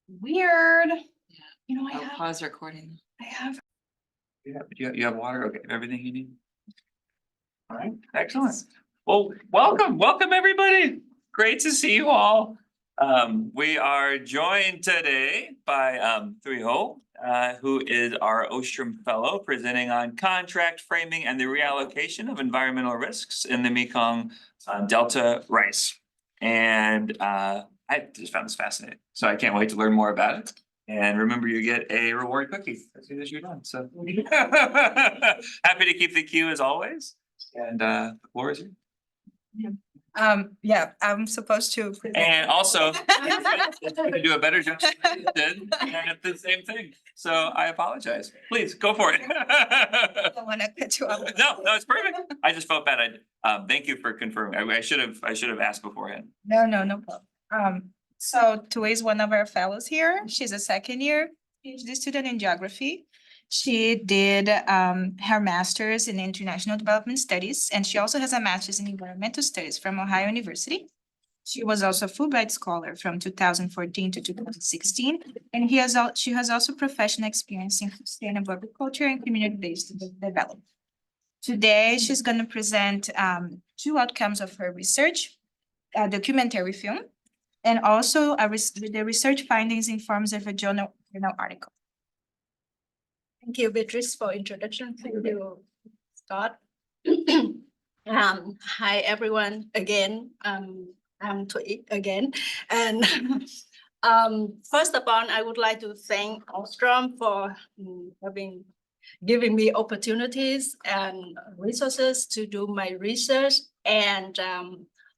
Weird. You know, I'll pause recording. I have. You have water? Okay, everything you need? All right, excellent. Well, welcome everybody. Great to see you all. We are joined today by Thuy Ho, who is our Ostrom Fellow, presenting on contract framing and the reallocation of environmental risks in the Mekong Delta Rice. And I just found this fascinating, so I can't wait to learn more about it. And remember, you get a reward cookie as soon as you're done. So happy to keep the queue as always. And the floor is yours. Yeah, I'm supposed to. And also, to do a better job than I did, and the same thing. So I apologize. Please go for it. I don't want to cut you off. No, it's perfect. I just felt bad. Thank you for confirming. I should have asked beforehand. No problem. So Thuy is one of our fellows here. She's a second year PhD student in geography. She did her master's in international development studies, and she also has a master's in environmental studies from Ohio University. She was also a Fulbright scholar from 2014 to 2016, and she has also professional experience in sustainable agriculture and community-based development. Today, she's going to present two outcomes of her research, a documentary film, and also the research findings in forms of a journal article. Thank you, Beatrice, for introduction. Thank you, Scott. Hi, everyone. Again, I'm Thuy again. And first of all, I would like to thank Ostrom for giving me opportunities and resources to do my research. And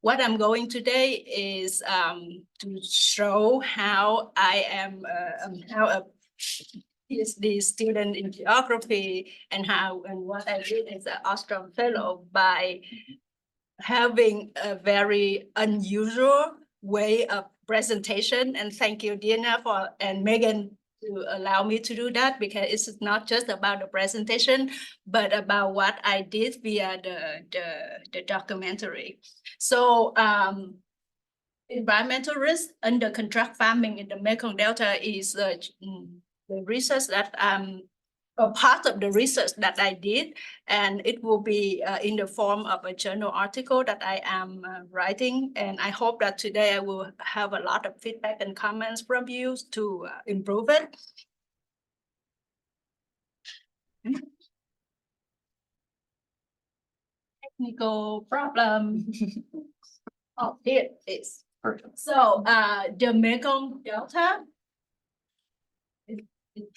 what I'm going today is to show how I am how a PhD student in geography and what I did as an Ostrom Fellow by having a very unusual way of presentation. And thank you, Dina, and Megan, to allow me to do that, because it's not just about the presentation, but about what I did via the documentary. So environmental risk under contract farming in the Mekong Delta is the research that a part of the research that I did, and it will be in the form of a journal article that I am writing. And I hope that today I will have a lot of feedback and comments from you to improve it. Technical problem. Oh, here it is. Perfect. So the Mekong Delta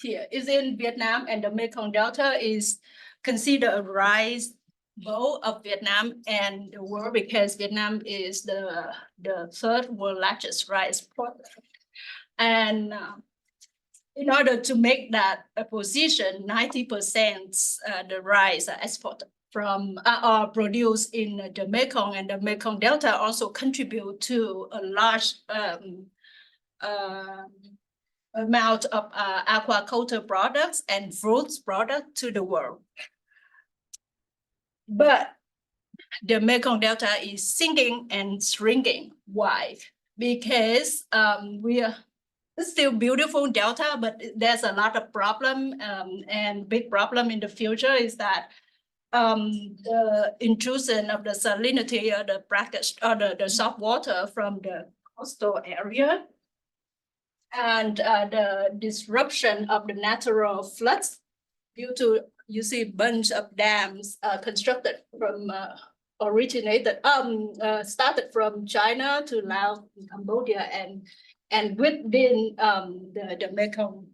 here is in Vietnam, and the Mekong Delta is considered a rice bowl of Vietnam and the world, because Vietnam is the third world largest rice exporter. And in order to make that a position, 90% the rice are exported from or produced in the Mekong, and the Mekong Delta also contribute to a large amount of aquaculture products and fruits products to the world. But the Mekong Delta is sinking and shrinking. Why? Because it's still beautiful Delta, but there's a lot of problem, and big problem in the future is that the intrusion of the salinity or the brackish or the salt water from the coastal area, and the disruption of the natural floods due to, you see, bunch of dams constructed from started from China to Laos, Cambodia, and within the Mekong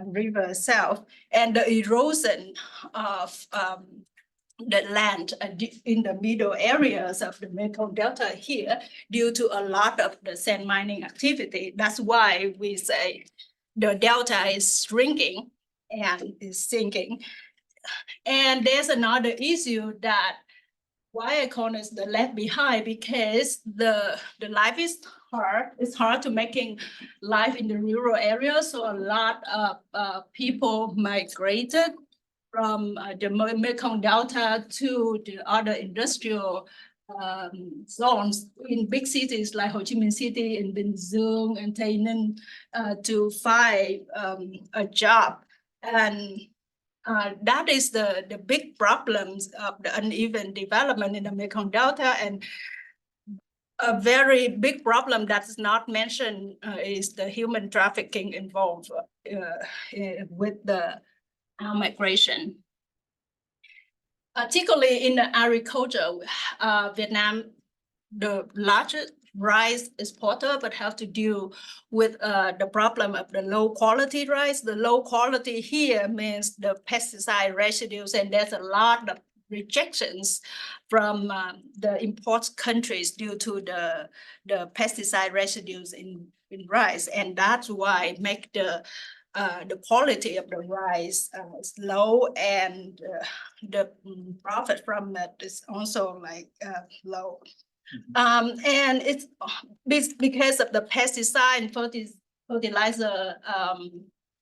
River itself, and the erosion of the land in the middle areas of the Mekong Delta here due to a lot of the sand mining activity. That's why we say the delta is shrinking and is sinking. And there's another issue that why I call it the left behind, because the life is hard. It's hard to making life in the rural areas. So a lot of people migrated from the Mekong Delta to the other industrial zones in big cities like Ho Chi Minh City and Bình Dương and Tây Ninh to find a job. And that is the big problems of the uneven development in the Mekong Delta. And a very big problem that is not mentioned is the human trafficking involved with the migration. Particularly in agriculture, Vietnam, the largest rice exporter, but have to deal with the problem of the low quality rice. The low quality here means the pesticide residues, and there's a lot of rejections from the import countries due to the pesticide residues in rice, and that's why it make the quality of the rice is low, and the profit from it is also like low. And it's because of the pesticide and fertilizer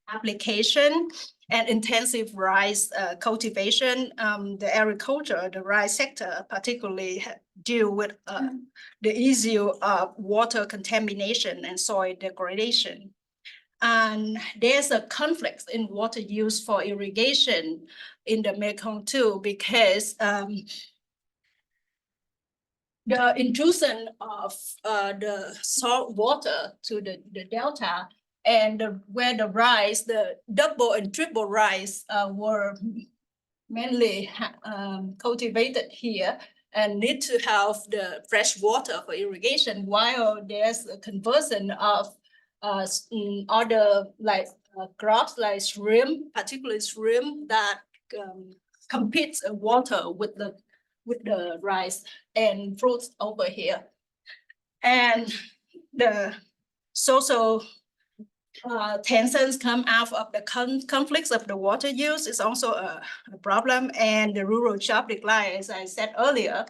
application and intensive rice cultivation. The agriculture, the rice sector particularly deal with the issue of water contamination and soil degradation. And there's a conflict in water use for irrigation in the Mekong too, because the intrusion of the salt water to the delta, and where the rice, the double and triple rice were mainly cultivated here and need to have the fresh water for irrigation, while there's a conversion of other like crops like shrimp, particularly shrimp that competes water with the rice and fruits over here. And the social tensions come out of the conflicts of the water use is also a problem, and the rural job decline, as I said earlier.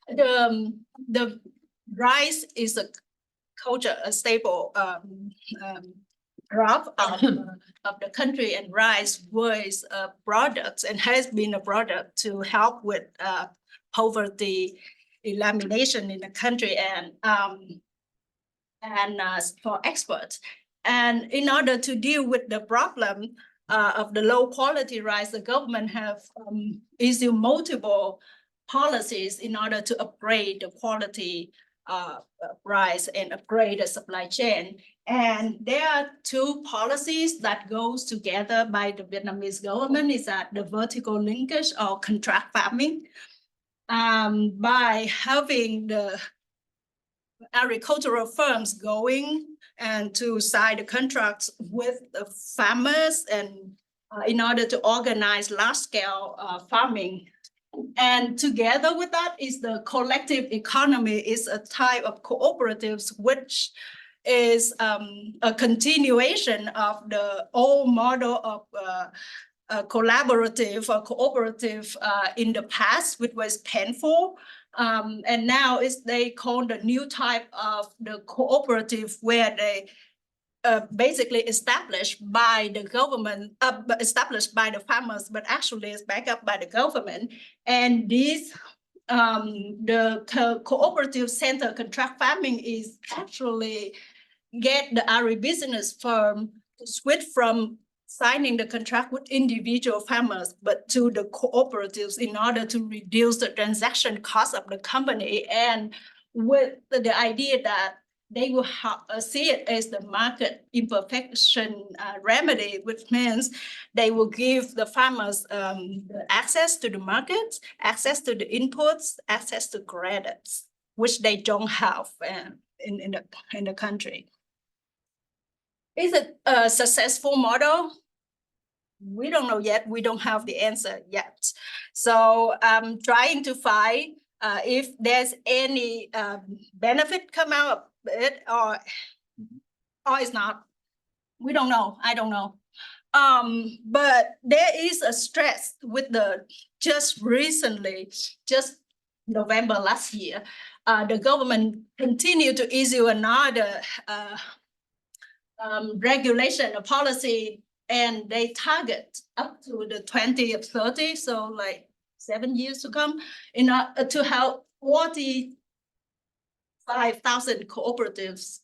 The rice is a staple crop of the country, and rice was a product and has been a product to help with poverty elimination in the country, and for exports. And in order to deal with the problem of the low quality rice, the government have issued multiple policies in order to upgrade the quality rice and upgrade the supply chain. And there are two policies that goes together by the Vietnamese government, is that the vertical linkage or contract farming. By having the agricultural firms going and to sign the contracts with the farmers, and in order to organize large-scale farming. And together with that is the collective economy, is a type of cooperatives which is a continuation of the old model of collaborative or cooperative in the past, which was painful. And now they call the new type of the cooperative, where they basically established by the government, established by the farmers, but actually is backed up by the government. And this, the cooperative center contract farming is actually get the agribusiness firm to switch from signing the contract with individual farmers, but to the cooperatives, in order to reduce the transaction cost of the company, and with the idea that they will see it as the market imperfection remedy, which means they will give the farmers the access to the market, access to the inputs, access to credits, which they don't have in the country. Is it a successful model? We don't know yet. We don't have the answer yet. So I'm trying to find if there's any benefit come out of it, or it's not. We don't know. I don't know. But there is a stress with the just recently, just November last year, the government continued to issue another regulation, a policy, and they target up to the 2030, so like 7 years to come in to help 45,000 cooperatives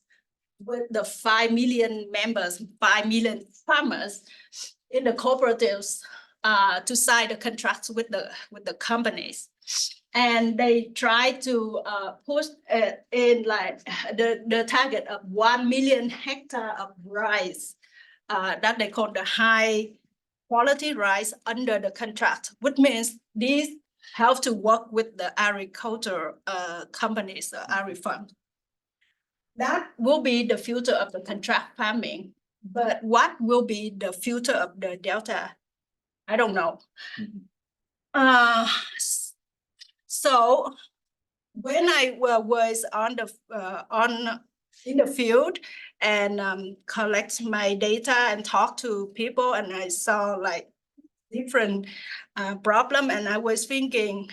with the 5 million members, 5 million farmers in the cooperatives to sign the contracts with the companies. And they try to push in like the target of 1 million hectare of rice that they call the high quality rice under the contract, which means these have to work with the agriculture companies, agri farm. That will be the future of the contract farming. But what will be the future of the Delta? I don't know. So when I was in the field and collect my data and talk to people, and I saw like different problem, and I was thinking,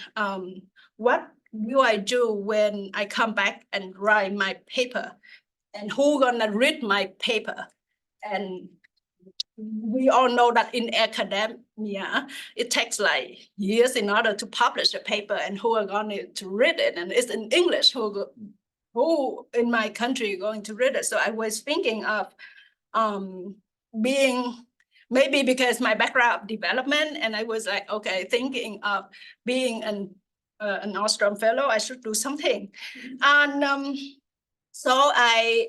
what will I do when I come back and write my paper, and who gonna read my paper? And we all know that in academia, it takes like years in order to publish a paper, and who are going to read it? And it's in English. Who in my country going to read it? So I was thinking of being, maybe because my background development, and I was like, okay, thinking of being an Ostrom Fellow, I should do something. And so I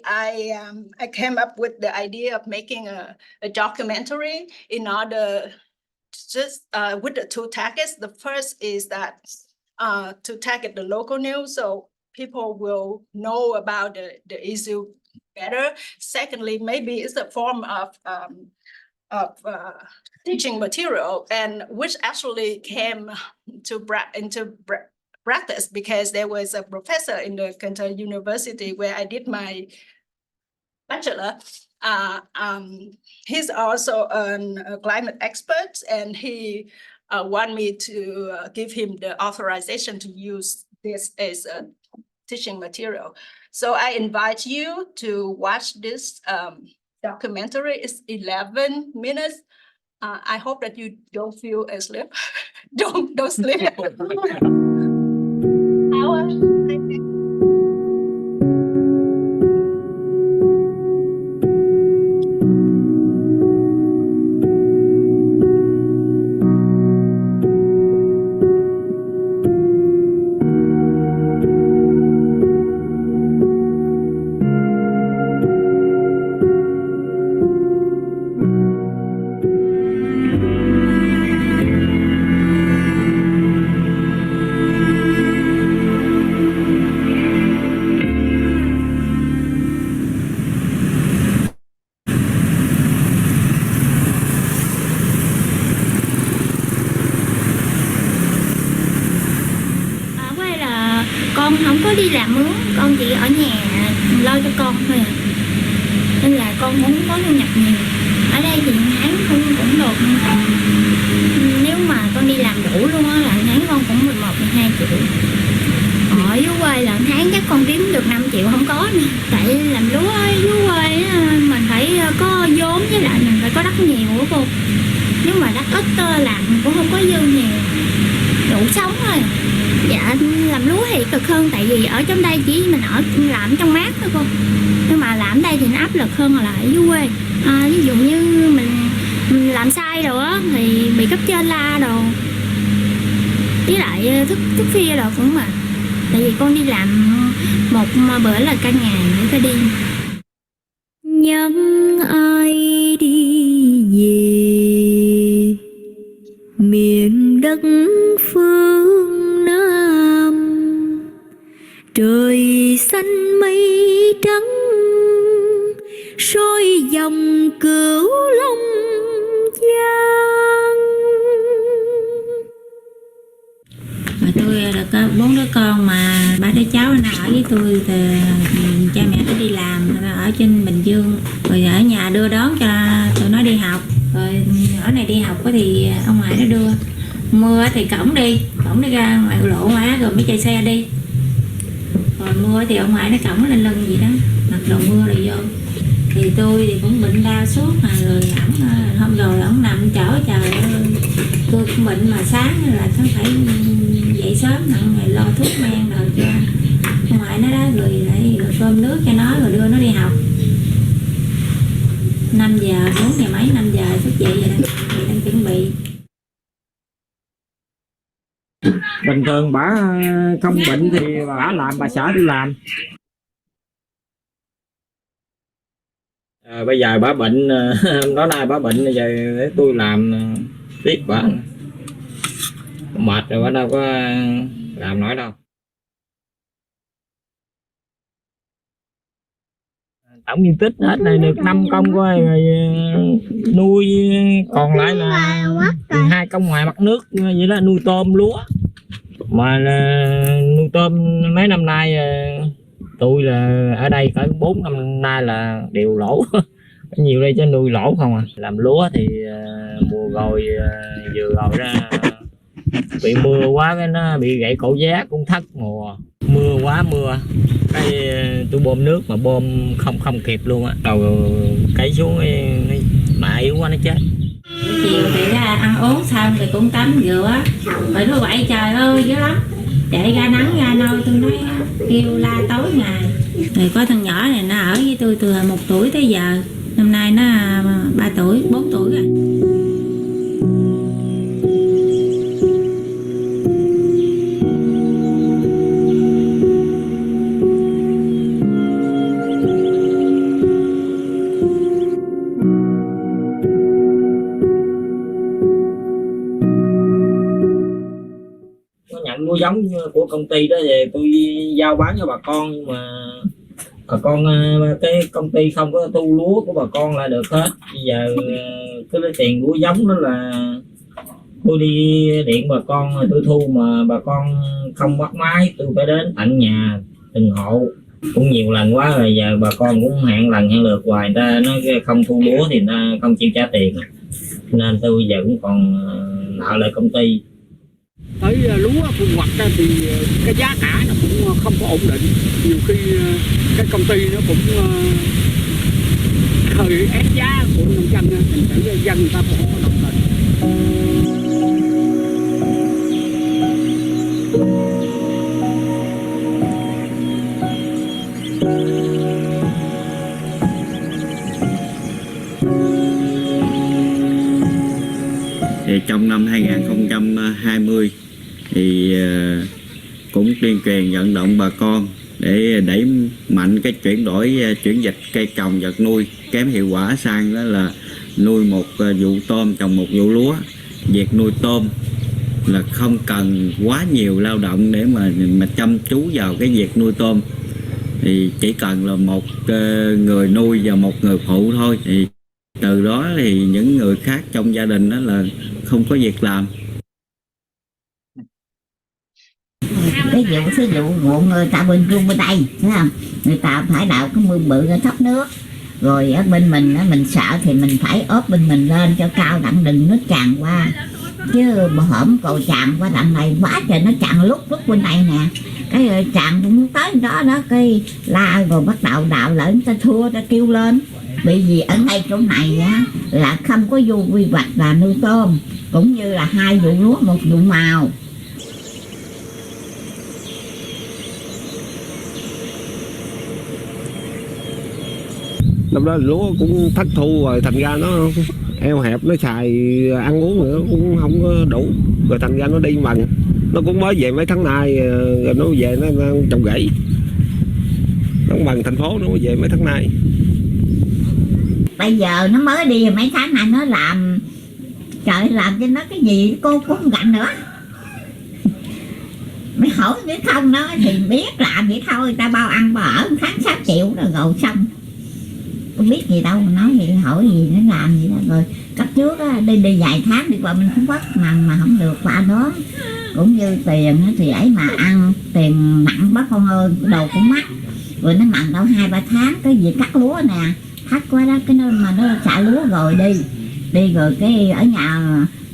came up with the idea of making a documentary in order just with the two targets. The first is that to target the local news, so people will know about the issue better. Secondly, maybe it's a form of teaching material, and which actually came into practice because there was a professor in the Kentucky University where I did my bachelor. He's also a climate expert, and he wanted me to give him the authorization to use this as a teaching material. So I invite you to watch this documentary. It's 11 minutes. I hope that you don't feel asleep. don't sleep. Con không có đi làm mướn, con chỉ ở nhà lo cho con thôi à. Nên là con cũng có thu nhập nhiều. Ở đây thì tháng cũng được tầm, nếu mà con đi làm đủ luôn á là tháng con cũng 11-12 triệu. Ở dưới quê là tháng chắc con kiếm được 5 triệu không có nữa. Tại làm lúa dưới quê mình phải có vốn, với lại mình phải có đất nhiều á cô. Nếu mà đất ít làm cũng không có dư nhiều, đủ sống thôi. Dạ, làm lúa thì cực hơn, tại vì ở trong đây chỉ mình làm trong mát thôi cô. Nhưng mà làm đây thì nó áp lực hơn là ở dưới quê. Ví dụ như mình làm sai rồi á thì bị cấp trên la đồ. Với lại thức khuya rồi cũng mà. Tại vì con đi làm một bữa là cả ngày nữa phải đi. Nhớ ai đi về miền đất phương Nam, trời xanh mây trắng soi dòng Cửu Long Giang. Tôi được có 4 đứa con, mà 3 đứa cháu nó ở với tôi thì cha mẹ nó đi làm ở trên Bình Dương, rồi ở nhà đưa đón cho tụi nó đi học. Rồi ở này đi học thì ông ngoại nó đưa, mưa thì cổng đi ra ngoài lộ má rồi mới chạy xe đi, rồi mưa thì ông ngoại nó cổng lên lưng gì đó, mặc đồ mưa rồi vô. Thì tôi thì cũng bệnh đau suốt mà, rồi ổng hôm rồi ổng nằm chở trời ơi Tôi cũng bệnh mà sáng là nó phải dậy sớm nặng ngày lo thuốc men rồi cho ngoại nó đó, rồi lại cơm nước cho nó rồi đưa nó đi học. 5 giờ 4 giờ mấy 5 giờ thức dậy vậy đó, thì đang chuẩn bị. Bình thường bà không bệnh thì bà làm, bà xã đi làm. Bây giờ bà bệnh, đó nay bà bệnh, bây giờ để tôi làm tiếp bà. Mệt rồi bà đâu có làm nổi đâu. Tổng diện tích hết này được 5 công coi rồi, nuôi còn lại là 2 công ngoài mặt nước vậy đó, nuôi tôm lúa. Mà nuôi tôm mấy năm nay tôi là ở đây cỡ 4 năm nay là đều lỗ. Nhiều đây cho nuôi lỗ không à. Làm lúa thì mùa rồi vừa rồi ra bị mưa quá cái nó bị gãy cổ giá cũng thất mùa. Mưa quá mưa cái tôi bơm nước mà bơm không kịp luôn á, đầu cấy xuống mà yếu quá nó chết. Chiều thì ra ăn uống xong thì cũng tắm rửa, rồi nó vậy trời ơi dữ lắm, để ra nắng ra nôi tôi nói kêu la tối ngày. Rồi có thằng nhỏ này nó ở với tôi từ 1 tuổi tới giờ, năm nay nó 3 tuổi 4 tuổi rồi. Nhận mua giống của công ty đó thì tôi giao bán cho bà con, nhưng mà bà con cái công ty không có thu lúa của bà con là được hết. Bây giờ cái lấy tiền lúa giống đó là tôi đi điện bà con tôi thu, mà bà con không bắt máy tôi phải đến tận nhà từng hộ, cũng nhiều lần quá rồi. Giờ bà con cũng hẹn lần hẹn lượt hoài, người ta nói không thu lúa thì người ta không chịu trả tiền, nên tôi bây giờ cũng còn nợ lại công ty. Tới lúa thu hoạch thì cái giá cả nó cũng không có ổn định, nhiều khi cái công ty nó cũng hơi ép giá của nông dân, thành thử dân người ta cũng không có đồng tình. Thì trong năm 2020 thì cũng tuyên truyền vận động bà con để đẩy mạnh cái chuyển dịch cây trồng vật nuôi kém hiệu quả sang đó là nuôi một vụ tôm trồng một vụ lúa. Việc nuôi tôm là không cần quá nhiều lao động để mà chăm chú vào cái việc nuôi tôm, thì chỉ cần là một người nuôi và một người phụ thôi, thì từ đó thì những người khác trong gia đình đó là không có việc làm. Ví dụ ruộng người ta bên trung bên đây, thấy không? Người ta phải đào cái mương bự ra thoát nước, rồi ở bên mình mình sợ thì mình phải ốp bên mình lên cho cao đặng đừng nước tràn qua, chứ hổm cầu tràn qua đặng này quá trời, nó tràn lúc bên này nè, cái tràn cũng tới đó đó, cái la rồi bắt đầu đào lại người ta thua, ta kêu lên. Bởi vì ở ngay chỗ này á là không có vô quy hoạch là nuôi tôm, cũng như là 2 vụ lúa 1 vụ màu. Năm đó lúa cũng thất thu rồi, thành ra nó eo hẹp, nó xài ăn uống nữa cũng không có đủ, rồi thành ra nó đi mần. Nó cũng mới về mấy tháng nay, rồi nó về nó trồng rẫy, nó bằng thành phố, nó về mấy tháng nay. Bây giờ nó mới đi mấy tháng nay nó làm, trời làm cho nó cái gì cô cũng không gạnh nữa. Mày hỏi biết không nó thì biết làm vậy thôi, người ta bao ăn bao ở 1 tháng 6 triệu rồi xong. Không biết gì đâu mà nói gì, hỏi gì nó làm gì đó. Rồi cấp trước á, đi vài tháng đi qua bên Phú Quốc mà không được qua đó, cũng như tiền thì ấy mà ăn tiền nặng bác con ơi, đồ cũng mắc, rồi nó mặn đâu 2-3 tháng cái gì cắt lúa nè, thắt quá đó, cái nơi mà nó xả lúa rồi đi rồi cái ở nhà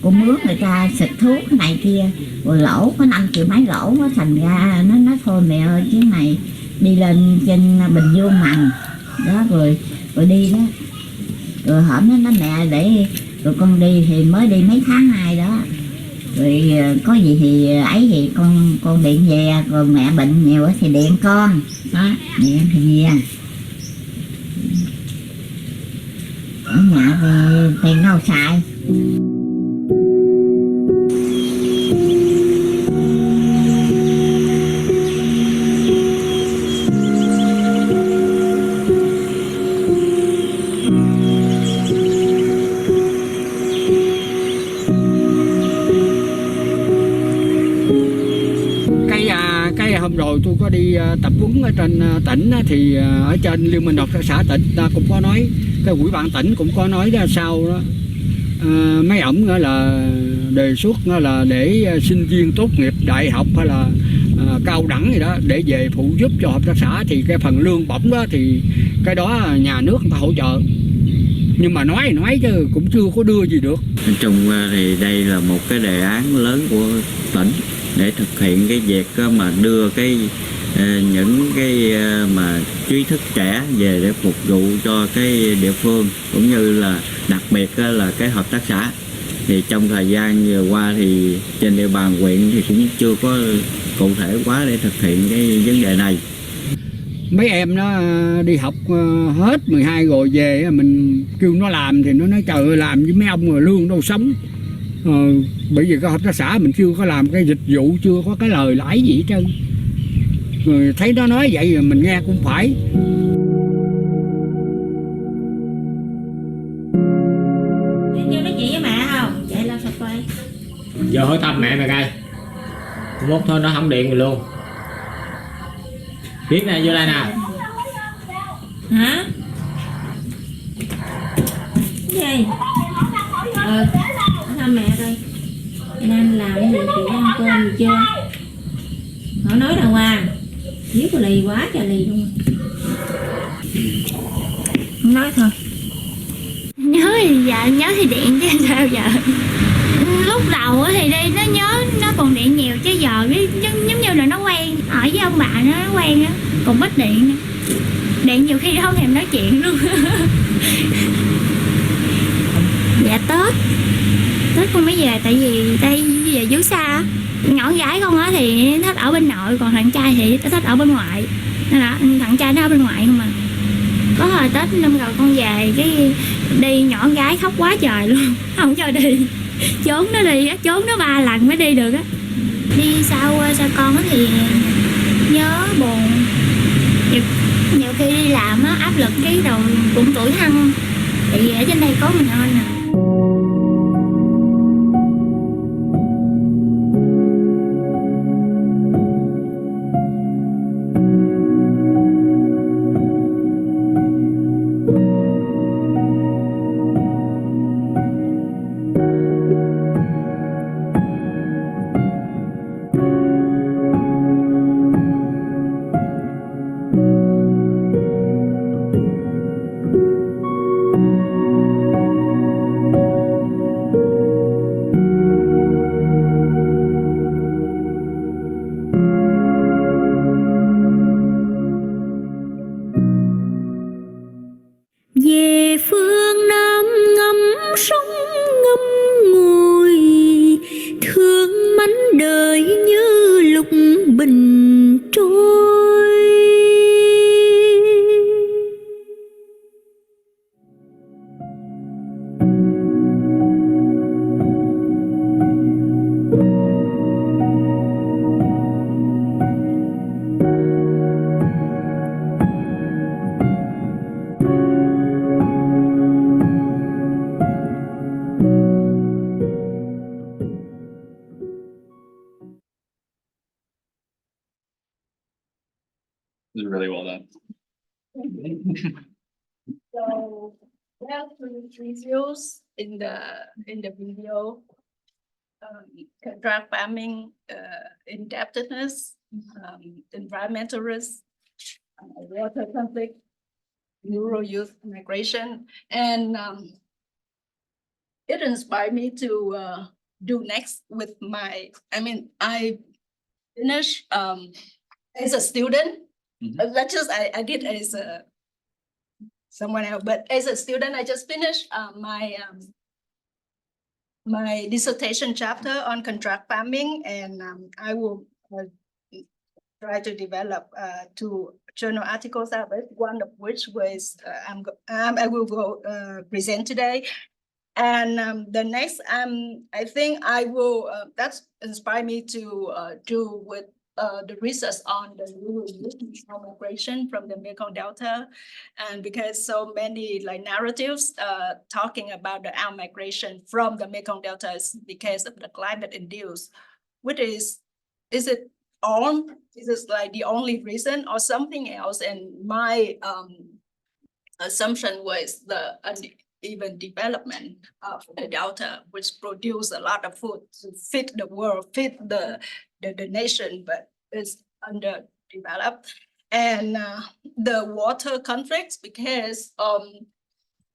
cô mướn người ta xịt thuốc cái này kia, rồi lỗ có 5 triệu mấy lỗ đó, thành ra nó nói thôi mẹ ơi chứ này đi lên trên Bình Dương mặn đó, rồi đi đó, rồi hổm nó nói mẹ để Rồi con đi thì mới đi mấy tháng nay đó. Rồi có gì thì ấy thì con điện về, rồi mẹ bệnh nhiều thì điện con. Đó, điện thì về. Ở nhà thì tiền đâu xài. Cái hôm rồi tôi có đi tập huấn ở trên tỉnh thì ở trên Liên minh hợp tác xã tỉnh ta cũng có nói, cái ủy ban tỉnh cũng có nói ra sau đó, mấy ổng là đề xuất là để sinh viên tốt nghiệp đại học hay là cao đẳng gì đó để về phụ giúp cho hợp tác xã, thì cái phần lương bổng đó thì cái đó nhà nước người ta hỗ trợ, nhưng mà nói chứ cũng chưa có đưa gì được. Nói chung thì đây là một cái đề án lớn của tỉnh để thực hiện cái việc mà đưa những cái mà trí thức trẻ về để phục vụ cho cái địa phương, cũng như là đặc biệt là cái hợp tác xã. Thì trong thời gian vừa qua thì trên địa bàn huyện thì cũng chưa có cụ thể quá để thực hiện cái vấn đề này. Mấy em nó đi học hết 12 rồi về, mình kêu nó làm thì nó nói trời ơi, làm với mấy ông rồi lương đâu sống. Bởi vì cái hợp tác xã mình chưa có làm cái dịch vụ, chưa có cái lời lãi gì hết trơn. Rồi thấy nó nói vậy rồi mình nghe cũng phải. Chưa nói chuyện với mẹ không? Chạy lên sập quay. Giờ hỏi thăm mẹ mày coi. Mốt thôi nó không điện mình luôn. Biết này vô đây nè. Hả? Cái gì? Thăm mẹ coi. Nam làm cái gì, chị ăn cơm gì chưa? Họ nói đàng hoàng. Giết có lì quá trời lì luôn. Không nói thôi. Nhớ thì dạ, nhớ thì điện chứ sao giờ. Lúc đầu thì đi nó nhớ, nó còn điện nhiều, chứ giờ giống như là nó quen. Ở với ông bà nó quen á, còn ít điện. Điện nhiều khi không thèm nói chuyện luôn. Dạ Tết con mới về, tại vì đây về dưới xa. Nhỏ gái con á thì thích ở bên nội, còn thằng trai thì thích ở bên ngoại. Nên là thằng trai nó ở bên ngoại không mà. Có hồi Tết năm rồi con về cái đi, nhỏ gái khóc quá trời luôn, không cho đi, trốn nó đi á, trốn nó 3 lần mới đi được á. Đi sau con thì nhớ buồn, nhiều khi đi làm á áp lực cái đầu cũng tủi thân, tại vì ở trên đây có mình thôi nè. Về phương Nam ngắm sông ngâm ngùi, thương mảnh đời như lục bình trôi. This is really well done. So there are three views in the video. Contract farming, indebtedness, environmental risk, water conflict, rural youth migration, and it inspired me to do next with my. I finished as a student. That's just I did as someone else, but as a student, I just finished my my dissertation chapter on contract farming, and I will try to develop two journal articles out of it, one of which was I will go present today. And the next, I think I will, that's inspired me to do with the research on the rural migration from the Mekong Delta. And because so many like narratives talking about the out migration from the Mekong Delta is because of the climate induced, which is it like the only reason or something else? And my assumption was the even development of the Delta, which produce a lot of food to feed the world, feed the nation, but it's underdeveloped. And the water conflicts, because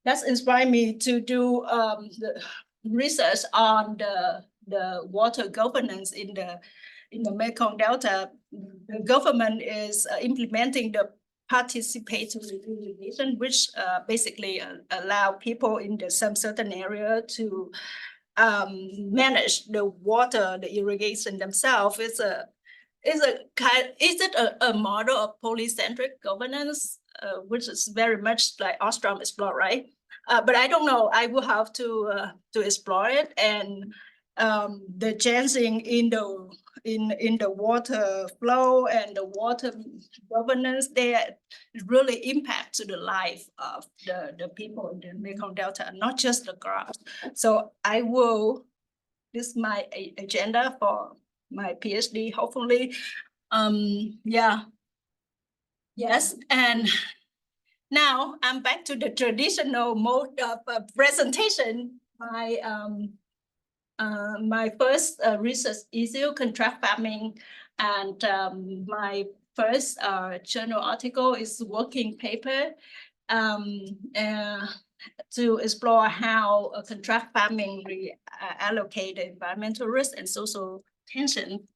that's inspired me to do the research on the water governance in the Mekong Delta. The government is implementing the participatory irrigation, which basically allow people in some certain area to manage the water, the irrigation themselves. Is it a model of polycentric governance, which is very much like Ostrom explore, right? But I don't know. I will have to explore it, and the changing in the water flow and the water governance there really impact to the life of the people in the Mekong Delta, not just the crops. So this is my agenda for my PhD, hopefully. Yes, and now I'm back to the traditional mode of presentation. My first research issue, contract farming, and my first journal article is working paper to explore how contract farming allocate environmental risk and social tension.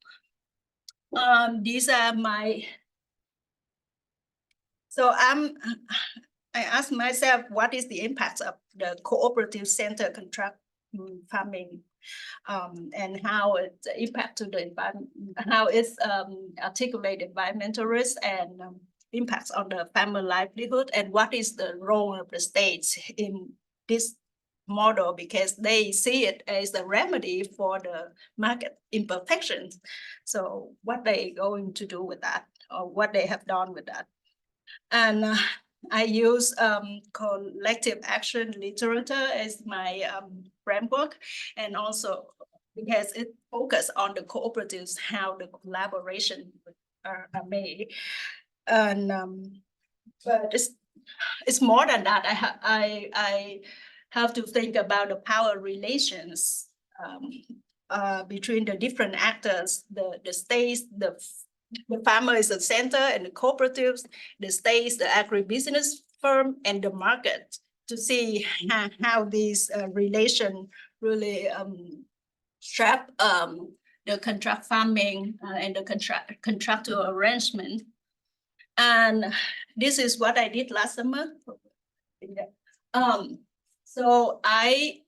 These are my. So I asked myself, what is the impact of the cooperative center contract farming, and how it impact to the environment, how it's articulate environmental risk and impacts on the farmer livelihood, and what is the role of the states in this model, because they see it as a remedy for the market imperfections. So what they going to do with that, or what they have done with that. And I use collective action literature as my framework, and also because it focuses on the cooperatives, how the collaboration are made. And but it's more than that. I have to think about the power relations between the different actors, the states, the farmer is the center, and the cooperatives, the states, the agribusiness firm, and the market, to see how these relations really shape the contract farming and the contractual arrangement. And this is what I did last summer. So I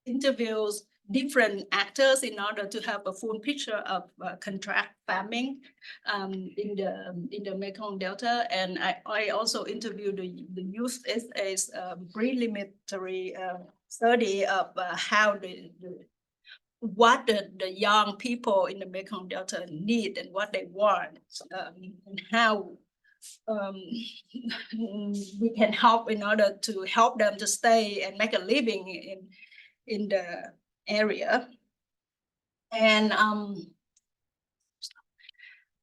interviewed different actors in order to have a full picture of contract farming in the Mekong Delta, and I also interviewed the youth as a preliminary study of how what the young people in the Mekong Delta need and what they want, and how we can help in order to help them to stay and make a living in the area. And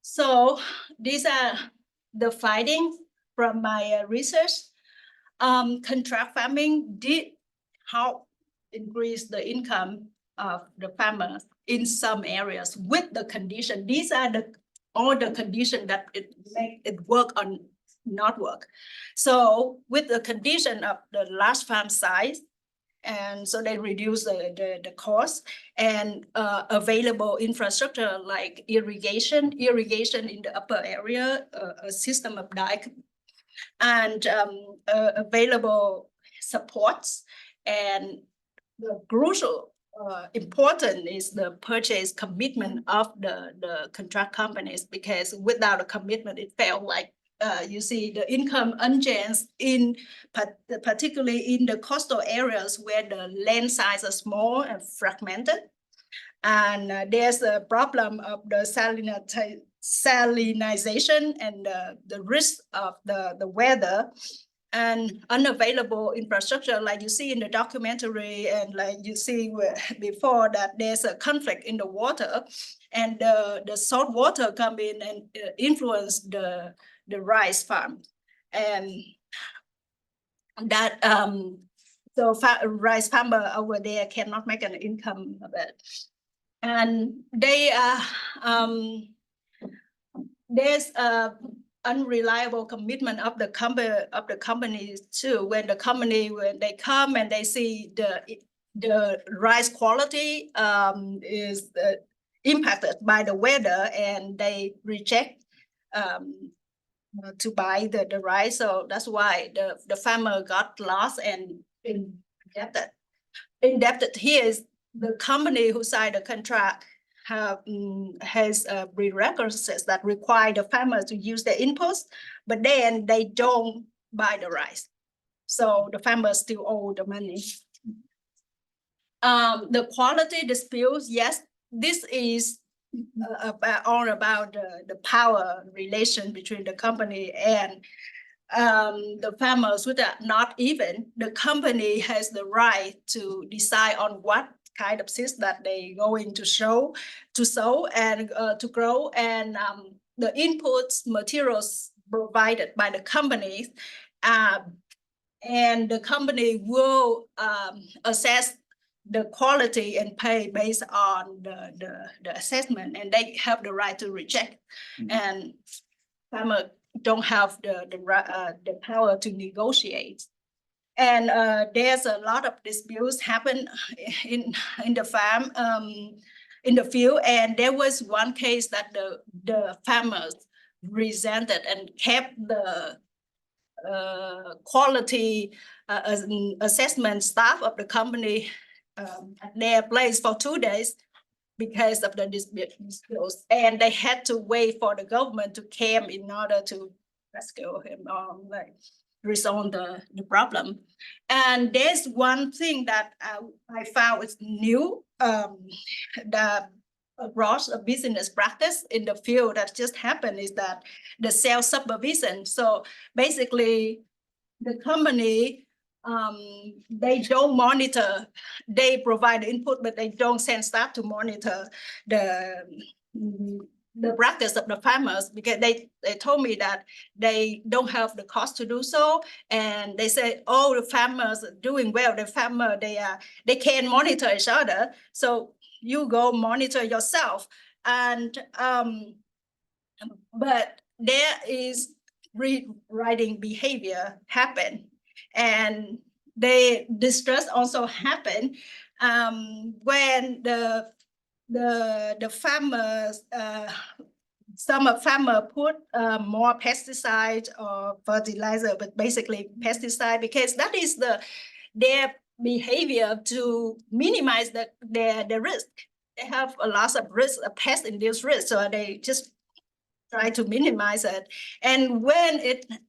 so these are the findings from my research. Contract farming did help increase the income of the farmers in some areas with the condition. These are all the conditions that it make it work or not work. So with the condition of the large farm size, and so they reduce the cost, and available infrastructure like irrigation in the upper area, a system of dike, and available supports, and the crucial important is the purchase commitment of the contract companies, because without a commitment, it felt like you see the income unchanged particularly in the coastal areas where the land size are small and fragmented. And there's a problem of the salinization and the risk of the weather and unavailable infrastructure, like you see in the documentary and like you see before, that there's a conflict in the water, and the salt water come in and influence the rice farm, and that so rice farmer over there cannot make an income of it, and they there's a unreliable commitment of the companies too. When they come and they see the rice quality is impacted by the weather, and they reject to buy the rice. So that's why the farmer got lost and indebted. Indebted here is the company who signed the contract has prerequisites that require the farmers to use their inputs, but then they don't buy the rice. So the farmers still owe the money. The quality disputes, yes, this is all about the power relation between the company and the farmers, which are not even. The company has the right to decide on what kind of seeds that they going to sow and to grow, and the inputs materials provided by the companies, and the company will assess the quality and pay based on the assessment, and they have the right to reject. And farmers don't have the power to negotiate. And there's a lot of disputes happen in the farm, in the field. And there was one case that the farmers resented and kept the quality assessment staff of the company at their place for 2 days because of the disputes. And they had to wait for the government to come in order to rescue him, resolve the problem. And there's one thing that I found is new, across a business practice in the field that just happened, is that the self-supervision. So basically the company, they don't monitor, they provide input, but they don't send staff to monitor the practice of the farmers, because they told me that they don't have the cost to do so, and they say, oh, the farmers are doing well. The farmer, they can monitor each other, so you go monitor yourself. And but there is rewriting behavior happen, and the distrust also happen when the farmers, some farmer put more pesticide or fertilizer, but basically pesticide, because that is their behavior to minimize the risk. They have a lot of risk, a pest-induced risk, so they just try to minimize it. And when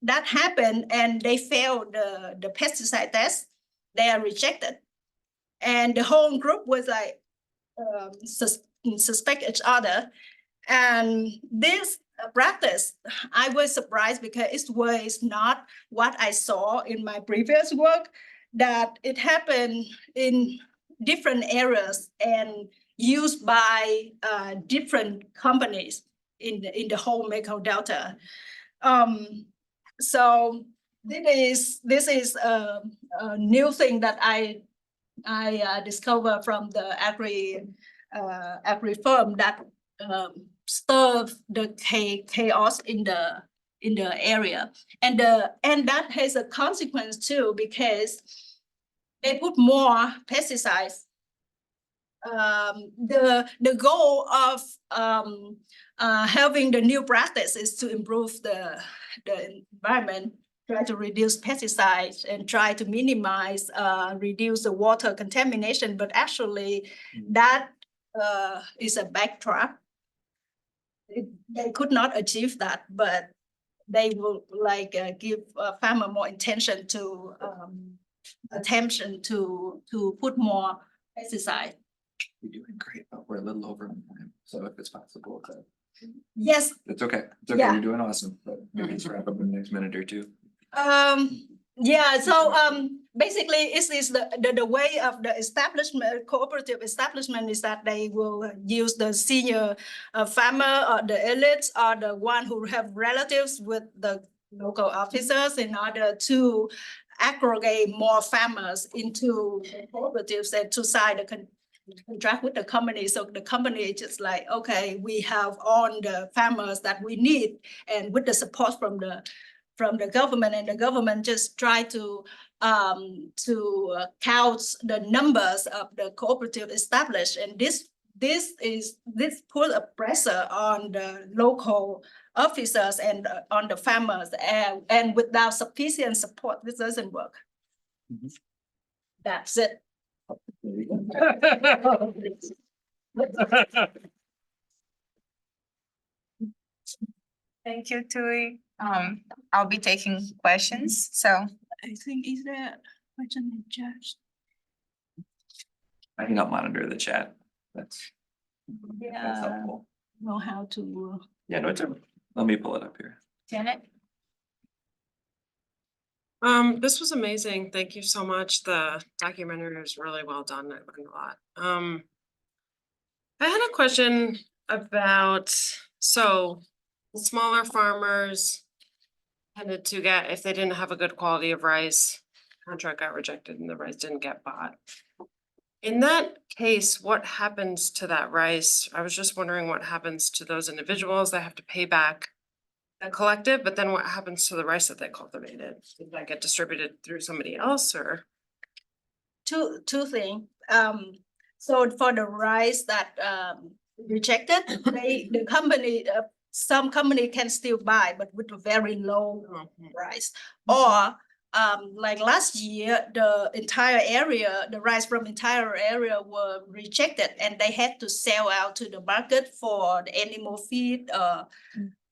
that happened and they failed the pesticide test, they are rejected. And the whole group was like, suspect each other. And this practice, I was surprised because it was not what I saw in my previous work, that it happened in different areas and used by different companies in the whole Mekong Delta. So this is a new thing that I discovered from the agri firm that stir the chaos in the area, and that has a consequence too, because they put more pesticides. The goal of having the new practice is to improve the environment, try to reduce pesticides and try to minimize, reduce the water contamination, but actually that is a backtrack. They could not achieve that, but they will like give farmer more attention to put more pesticide. You're doing great, but we're a little over on time, so if it's possible, Yes. it's okay. It's okay, Yeah. you're doing awesome, but maybe just wrap up in the next minute or two. Yeah, so basically it is the way of the establishment, cooperative establishment is that they will use the senior farmer or the elites or the one who have relatives with the local officers in order to aggregate more farmers into the cooperatives and to sign the contract with the company. So the company is just like, okay, we have all the farmers that we need, and with the support from the government, and the government just try to count the numbers of the cooperative established, and this put a pressure on the local officers and on the farmers, and without sufficient support, this doesn't work. Mhm. That's it. Thank you, Thuy. I'll be taking questions, so. I think is there a question in chat? I can help monitor the chat. That's Yeah, helpful. know how to. Yeah, no, it's okay. Let me pull it up here. Janet? This was amazing. Thank you so much. The documentary was really well done. I learned a lot. I had a question about, so smaller farmers tended to get, if they didn't have a good quality of rice, contract got rejected and the rice didn't get bought. In that case, what happens to that rice? I was just wondering what happens to those individuals that have to pay back the collective, but then what happens to the rice that they cultivated? Did that get distributed through somebody else, or? Two things. So for the rice that rejected, the company, some company can still buy, but with a very low price. Or like last year, the entire area, the rice from entire area were rejected, and they had to sell out to the market for the animal feed,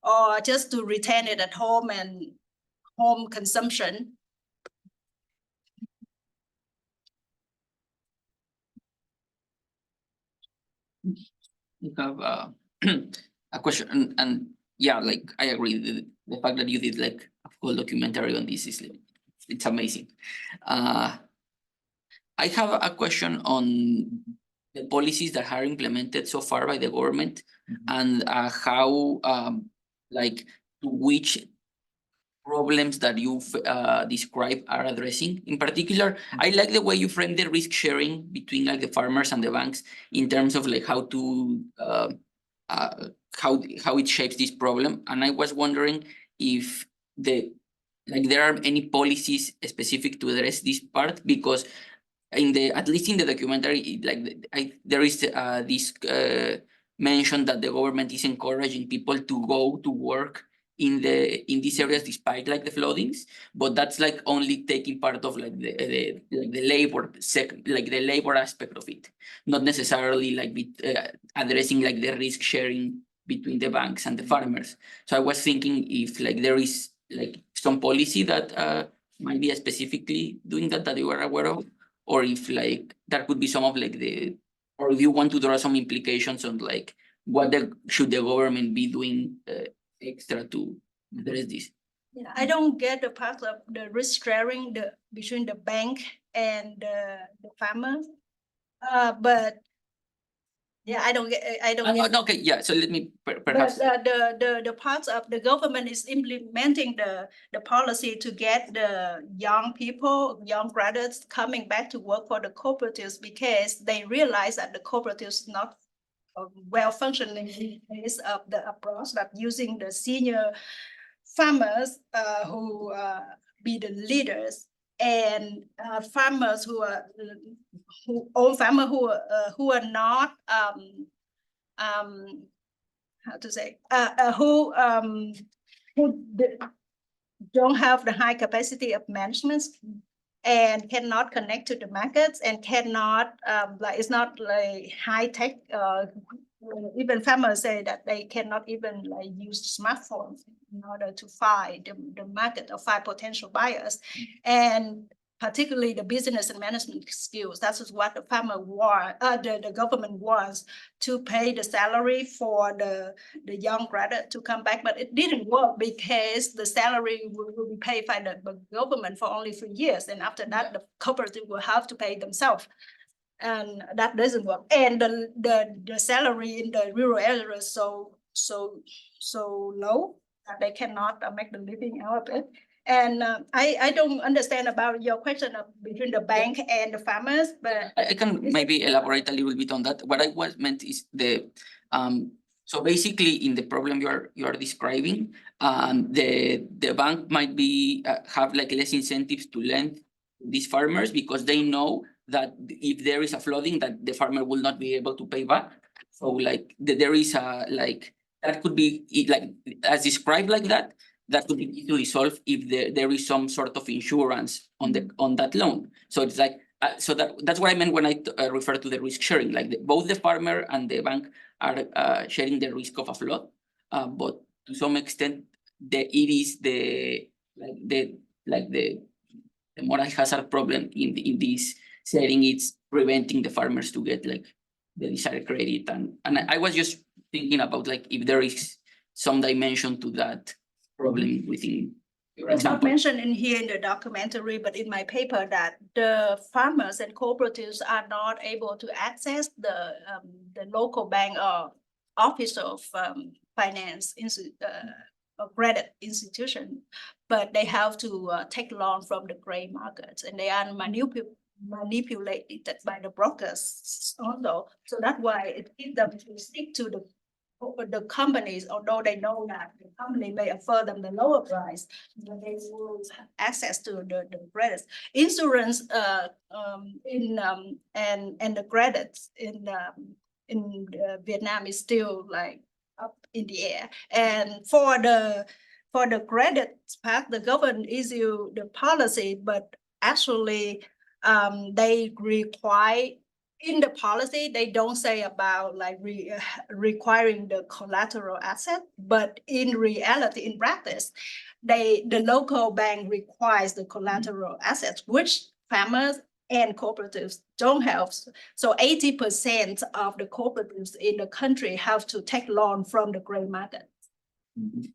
or just to retain it at home and home consumption. You have a question, and yeah, like I agree. The fact that you did like a full documentary on this is like, it's amazing. I have a question on the policies that are implemented so far by the government, and how like to which problems that you've described are addressing. In particular, I like the way you frame the risk sharing between like the farmers and the banks in terms of like how to how it shapes this problem. And I was wondering if there are any policies specific to address this part, because at least in the documentary, there is this mention that the government is encouraging people to go to work in these areas despite like the floodings, but that's like only taking part of like the labor aspect of it, not necessarily like addressing like the risk sharing between the banks and the farmers. So I was thinking if like there is like some policy that might be specifically doing that you are aware of, or if like that could be some of like or if you want to draw some implications on like what should the government be doing extra to address this. Yeah, I don't get the part of the risk sharing between the bank and the farmers. But yeah, I don't get. Okay, yeah. So let me perhaps. But the parts of the government is implementing the policy to get the young people, young graduates coming back to work for the cooperatives, because they realize that the cooperatives not well functioning in case of the approach that using the senior farmers who be the leaders, and farmers who own farmers who are not how to say who don't have the high capacity of management and cannot connect to the markets and cannot like it's not like high tech. Even farmers say that they cannot even like use smartphones in order to find the market or find potential buyers, and particularly the business and management skills. That is what the farmer want. The government wants to pay the salary for the young graduate to come back, but it didn't work because the salary will be paid by the government for only 3 years, and after that, the cooperative will have to pay themselves. And that doesn't work. And the salary in the rural areas so low that they cannot make the living out of it. And I don't understand about your question of between the bank and the farmers, but I can maybe elaborate a little bit on that. What I was meant is so basically in the problem you are describing, the bank might be have like less incentives to lend these farmers because they know that if there is a flooding that the farmer will not be able to pay back. So like there is a like that could be like as described like that could be easily solved if there is some sort of insurance on that loan. So it's like so that's what I meant when I refer to the risk sharing. Like both the farmer and the bank are sharing the risk of a flood, but to some extent it is the moral hazard problem in this setting. It's preventing the farmers to get like the desired credit, and I was just thinking about like if there is some dimension to that problem within your it's not example. mentioned in here in the documentary, but in my paper that the farmers and cooperatives are not able to access the local bank or office of finance or credit institution, but they have to take loan from the gray markets, and they are manipulated by the brokers also. So that's why it gives them to stick to the companies, although they know that the company may offer them the lower price, but they will have access to the credits. Insurance and the credits in Vietnam is still like up in the air. And for the credit part, the government issue the policy, but actually they require in the policy, they don't say about like requiring the collateral asset, but in reality, in practice, the local bank requires the collateral assets, which farmers and cooperatives don't have. So 80% of the cooperatives in the country have to take loan from the gray market. Mhm.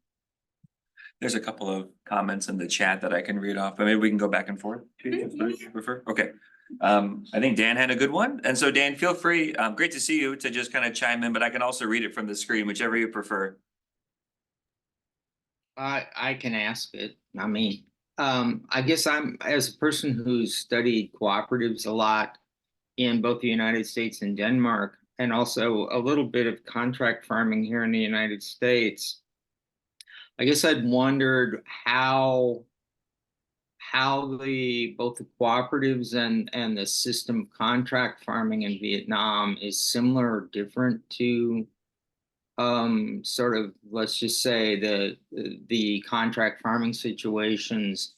There's a couple of comments in the chat that I can read off, but maybe we can go back and forth. Prefer? Okay. I think Dan had a good one. And so Dan, feel free, great to see you, to just kind of chime in, but I can also read it from the screen, whichever you prefer. I can ask it. I mean, I guess I'm, as a person who's studied cooperatives a lot in both the United States and Denmark, and also a little bit of contract farming here in the United States, I guess I'd wondered how both the cooperatives and the system of contract farming in Vietnam is similar or different to sort of, let's just say, the contract farming situations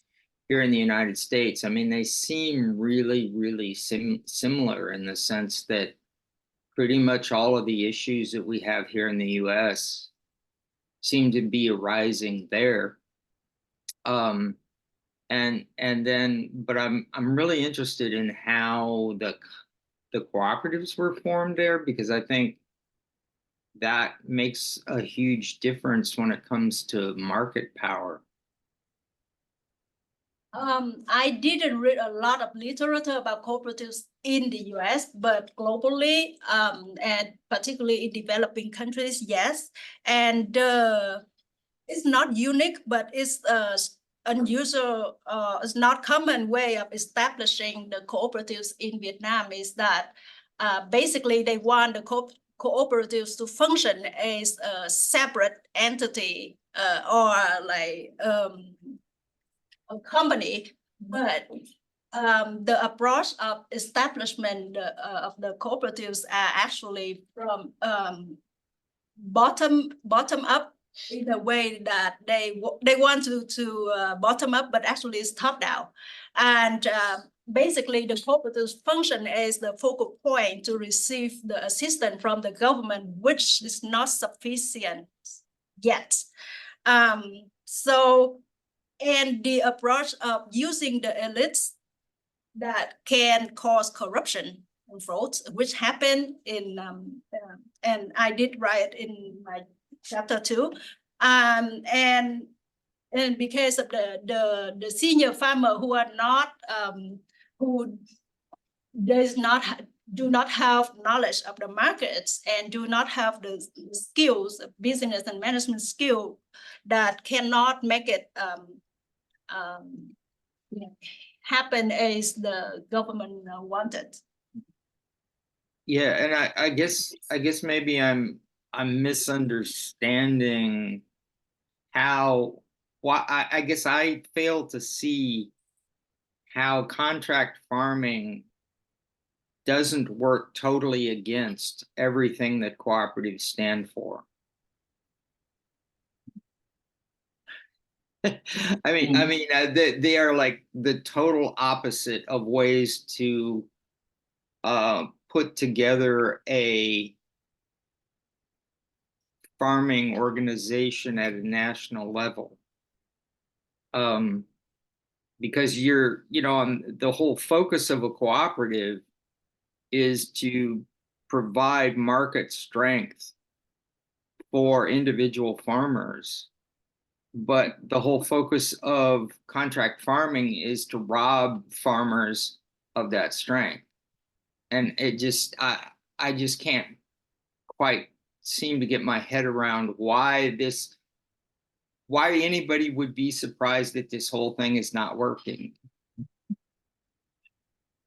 here in the United States. I mean, they seem really, really similar in the sense that pretty much all of the issues that we have here in the US seem to be arising there. And then, but I'm really interested in how the cooperatives were formed there, because I think that makes a huge difference when it comes to market power. I didn't read a lot of literature about cooperatives in the US, but globally, and particularly in developing countries, yes. And it's not unique, but it's unusual, it's not common way of establishing the cooperatives in Vietnam is that basically they want the cooperatives to function as a separate entity or like a company, but the approach of establishment of the cooperatives are actually from bottom up in a way that they want to bottom up, but actually it's top down. And basically the cooperatives function as the focal point to receive the assistance from the government, which is not sufficient yet. So, and the approach of using the elites that can cause corruption and fraud, which happened in, and I did write in my chapter 2. And because of the senior farmer who are not, who do not have knowledge of the markets and do not have the skills, business and management skill that cannot make it happen as the government wanted. Yeah, and I guess maybe I'm misunderstanding why I guess I fail to see how contract farming doesn't work totally against everything that cooperatives stand for. I mean, they are like the total opposite of ways to put together a farming organization at a national level. Because the whole focus of a cooperative is to provide market strength for individual farmers. But the whole focus of contract farming is to rob farmers of that strength. And it just, I just can't quite seem to get my head around why anybody would be surprised that this whole thing is not working.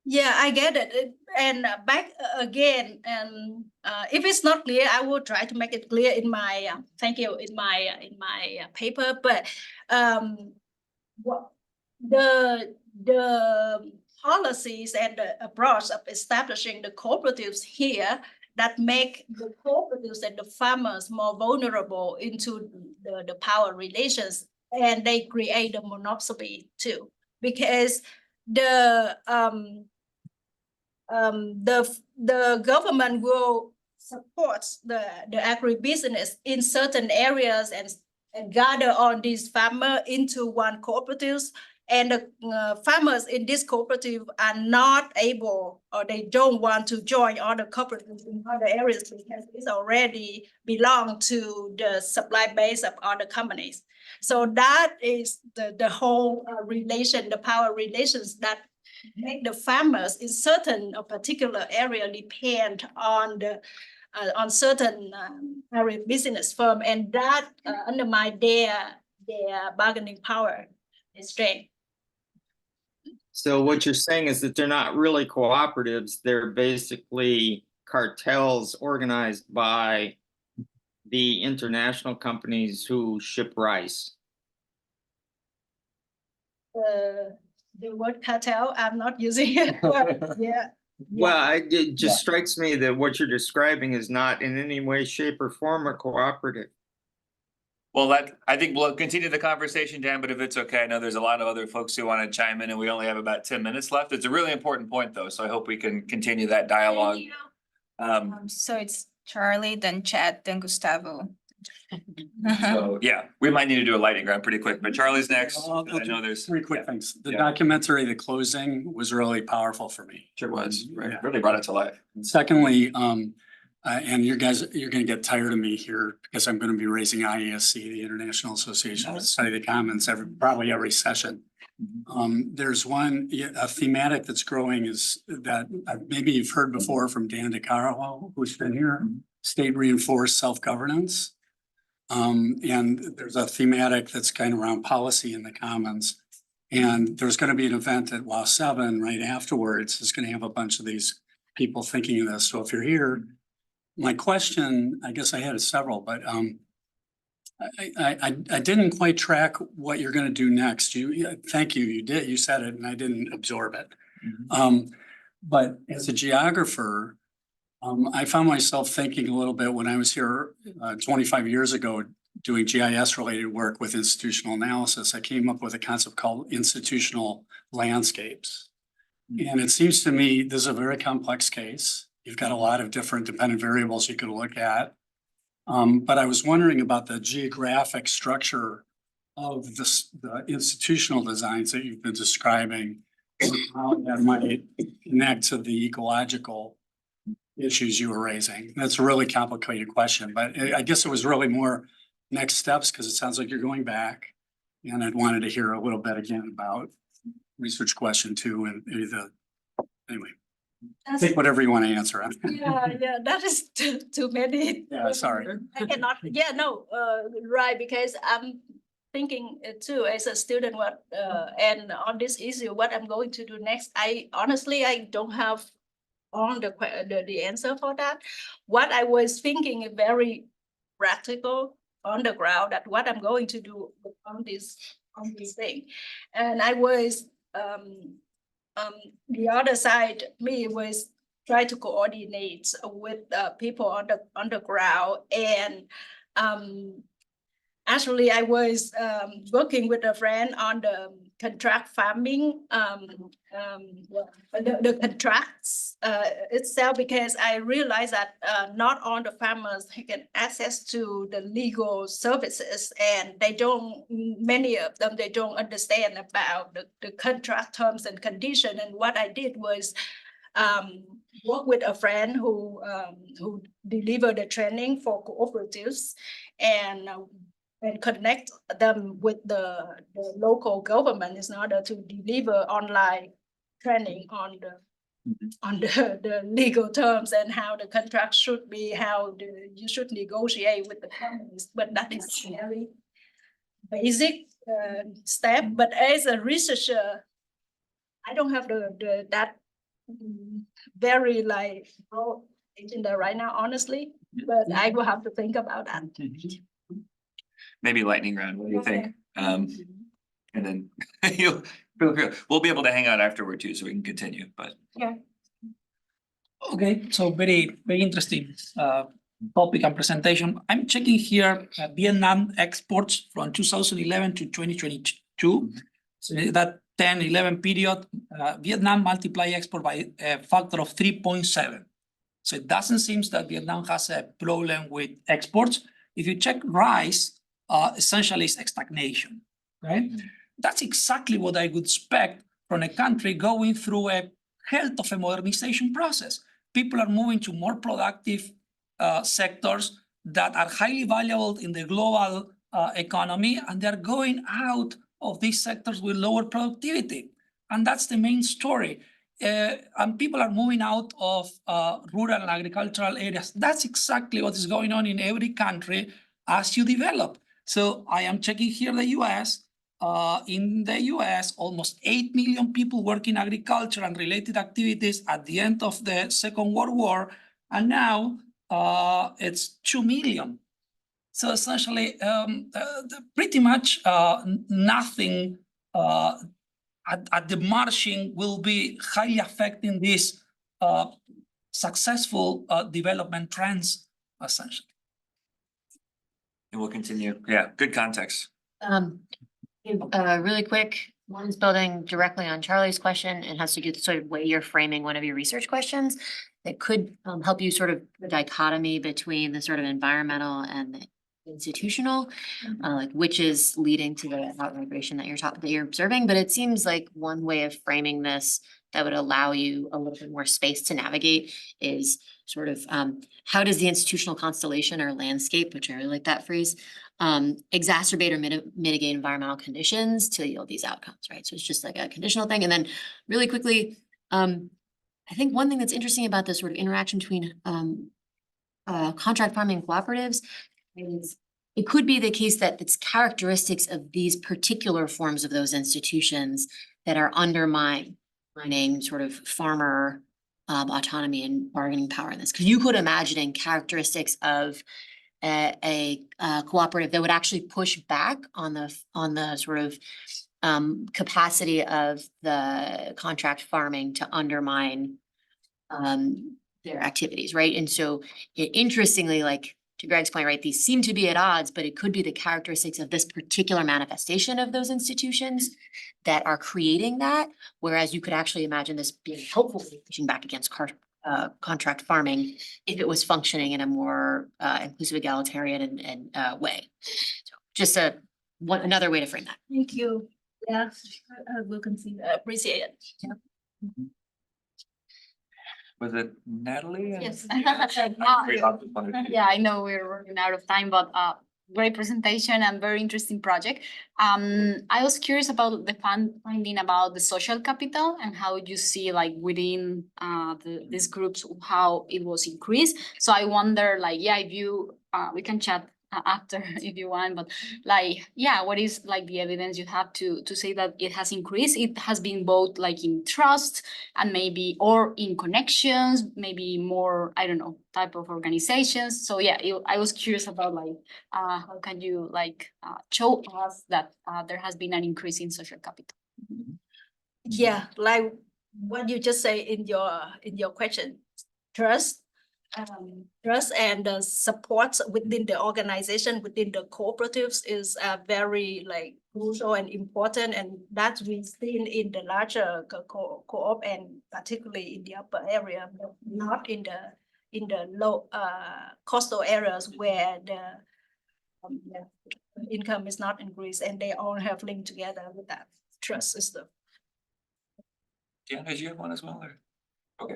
Yeah, I get it. And back again, and if it's not clear, I will try to make it clear in my thank you in my paper. But what the policies and the approach of establishing the cooperatives here that make the cooperatives and the farmers more vulnerable into the power relations, and they create a monopoly too, because the government will support the agribusiness in certain areas and gather on these farmers into one cooperatives, and the farmers in this cooperative are not able, or they don't want to join other cooperatives in other areas because it's already belong to the supply base of other companies. So that is the whole relation, the power relations that make the farmers in certain or particular area depend on the on certain area business firm, and that undermine their bargaining power and strength. So what you're saying is that they're not really cooperatives, they're basically cartels organized by the international companies who ship rice. The word cartel, I'm not using it. Yeah. Well, it just strikes me that what you're describing is not in any way, shape, or form a cooperative. Well, I think we'll continue the conversation, Dan, but if it's okay, I know there's a lot of other folks who want to chime in and we only have about 10 minutes left. It's a really important point though, so I hope we can continue that dialogue. So it's Charlie, then Chad, then Gustavo. So yeah, we might need to do a lightning round pretty quick, but Charlie's next. I know there's three quick things. The documentary, the closing was really powerful for me. Sure was, right? Really brought it to life. Secondly, and you're gonna get tired of me here because I'm gonna be raising IASC, the International Association to Study the Commons, probably every session. There's a thematic that's growing is that maybe you've heard before from Dan DeCaro, who's been here, state reinforced self-governance. And there's a thematic that's kind of around policy in the Commons. And there's going to be an event at WA 7 right afterwards. It's going to have a bunch of these people thinking of this. So if you're here, my question, I guess I had several, but I didn't quite track what you're going to do next. Thank you. You did. You said it, and I didn't absorb it. But as a geographer, I found myself thinking a little bit when I was here 25 years ago, doing GIS related work with institutional analysis, I came up with a concept called institutional landscapes. And it seems to me this is a very complex case. You've got a lot of different dependent variables you could look at. But I was wondering about the geographic structure of the institutional designs that you've been describing, and how that might connect to the ecological issues you were raising. That's a really complicated question, but I guess it was really more next steps, because it sounds like you're going back. And I'd wanted to hear a little bit again about research question 2 and maybe anyway. Take whatever you want to answer. Yeah, that is too many. Yeah, sorry. I cannot, right, because I'm thinking too, as a student, and on this issue, what I'm going to do next. I don't have all the answer for that. What I was thinking is very practical on the ground, that what I'm going to do on this thing. And I was, the other side, me was try to coordinate with people on the ground. And actually, I was working with a friend on the contract farming, the contracts itself, because I realized that not all the farmers get access to the legal services, and many of them, they don't understand about the contract terms and conditions. And what I did was work with a friend who delivered the training for cooperatives, and connect them with the local government in order to deliver online training on the legal terms and how the contract should be, how you should negotiate with the companies. But that is very basic step. But as a researcher, I don't have that very broad agenda right now, honestly. But I will have to think about that. Maybe lightning round, what do you think? And then we'll be able to hang out afterward too, so we can continue, but. Yeah. Okay, so very, very interesting topic and presentation. I'm checking here Vietnam exports from 2011 to 2022. So that 10-11 period, Vietnam multiply export by a factor of 3.7. So it doesn't seem that Vietnam has a problem with exports. If you check rice, essentially it's stagnation, right? That's exactly what I would expect from a country going through a health of a modernization process. People are moving to more productive sectors that are highly valuable in the global economy, and they're going out of these sectors with lower productivity. And that's the main story. And people are moving out of rural and agricultural areas. That's exactly what is going on in every country as you develop. So I am checking here the US. In the US, almost 8 million people work in agriculture and related activities at the end of the Second World War. And now it's 2 million. So essentially, pretty much nothing at the margin will be highly affecting these successful development trends, essentially. And we'll continue. Yeah, good context. Really quick, one's building directly on Charlie's question and has to do with sort of way you're framing one of your research questions that could help you sort of the dichotomy between the sort of environmental and the institutional, like which is leading to the out-migration that you're observing. But it seems like one way of framing this that would allow you a little bit more space to navigate is sort of how does the institutional constellation or landscape, which I really like that phrase, exacerbate or mitigate environmental conditions to yield these outcomes, right? So it's just like a conditional thing. And then really quickly, I think one thing that's interesting about this sort of interaction between contract farming and cooperatives is it could be the case that it's characteristics of these particular forms of those institutions that are undermining sort of farmer autonomy and bargaining power in this. Because you could imagine characteristics of a cooperative that would actually push back on the sort of capacity of the contract farming to undermine their activities, right? And so interestingly, like to Greg's point, right, these seem to be at odds, but it could be the characteristics of this particular manifestation of those institutions that are creating that, whereas you could actually imagine this being helpful, pushing back against contract farming if it was functioning in a more inclusive, egalitarian and way. So just another way to frame that. Thank you. Yeah, I will consider, appreciate it. Mm-hmm. Was it Natalie? Yes. Yeah, I know we're running out of time, but great presentation and very interesting project. I was curious about the finding about the social capital and how you see like within these groups how it was increased. So I wonder like, yeah, if you we can chat after if you want, but like, yeah, what is like the evidence you have to say that it has increased? It has been both like in trust and maybe, or in connections, maybe more, I don't know, type of organizations. So yeah, I was curious about like, how can you like show us that there has been an increase in social capital? Yeah, like what you just say in your question, trust. Trust and support within the organization, within the cooperatives is very like crucial and important, and that we've seen in the larger co-op and particularly in the upper area, but not in the low coastal areas where the income is not increased, and they all have linked together with that trust system. Diana, did you have one as well, or? Okay.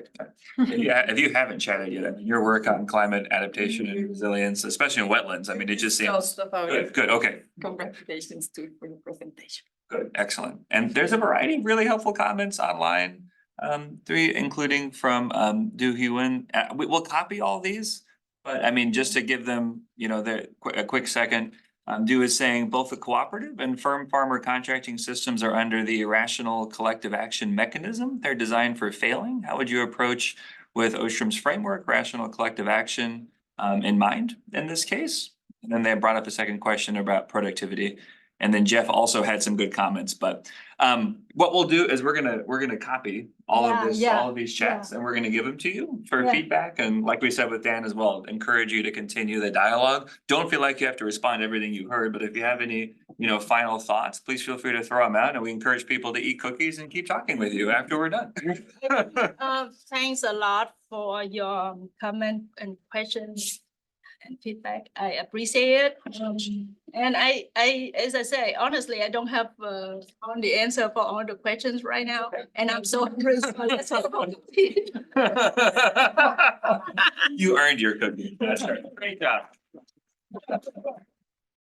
If you haven't chatted yet, I mean, your work on climate adaptation and resilience, especially in wetlands, I mean, it just seems good, okay. Congratulations to for the presentation. Good, excellent. And there's a variety of really helpful comments online, Thuy, including from Thuy Ho. We'll copy all these, but I mean, just to give them, you know, a quick second. Thuy is saying both the cooperative and firm farmer contracting systems are under the irrational collective action mechanism. They're designed for failing. How would you approach with Ostrom's framework, rational collective action in mind in this case? And then they brought up a second question about productivity. And then Jeff also had some good comments, but what we'll do is we're gonna copy all of these chats and we're gonna give them to you for feedback. And like we said with Dan as well, encourage you to continue the dialogue. Don't feel like you have to respond to everything you heard, but if you have any, you know, final thoughts, please feel free to throw them out, and we encourage people to eat cookies and keep talking with you after we're done. Thanks a lot for your comment and questions and feedback. I appreciate it. And I, as I say, honestly, I don't have all the answer for all the questions right now. And I'm so hungry. So let's have You earned your cookie. That's right. Great job.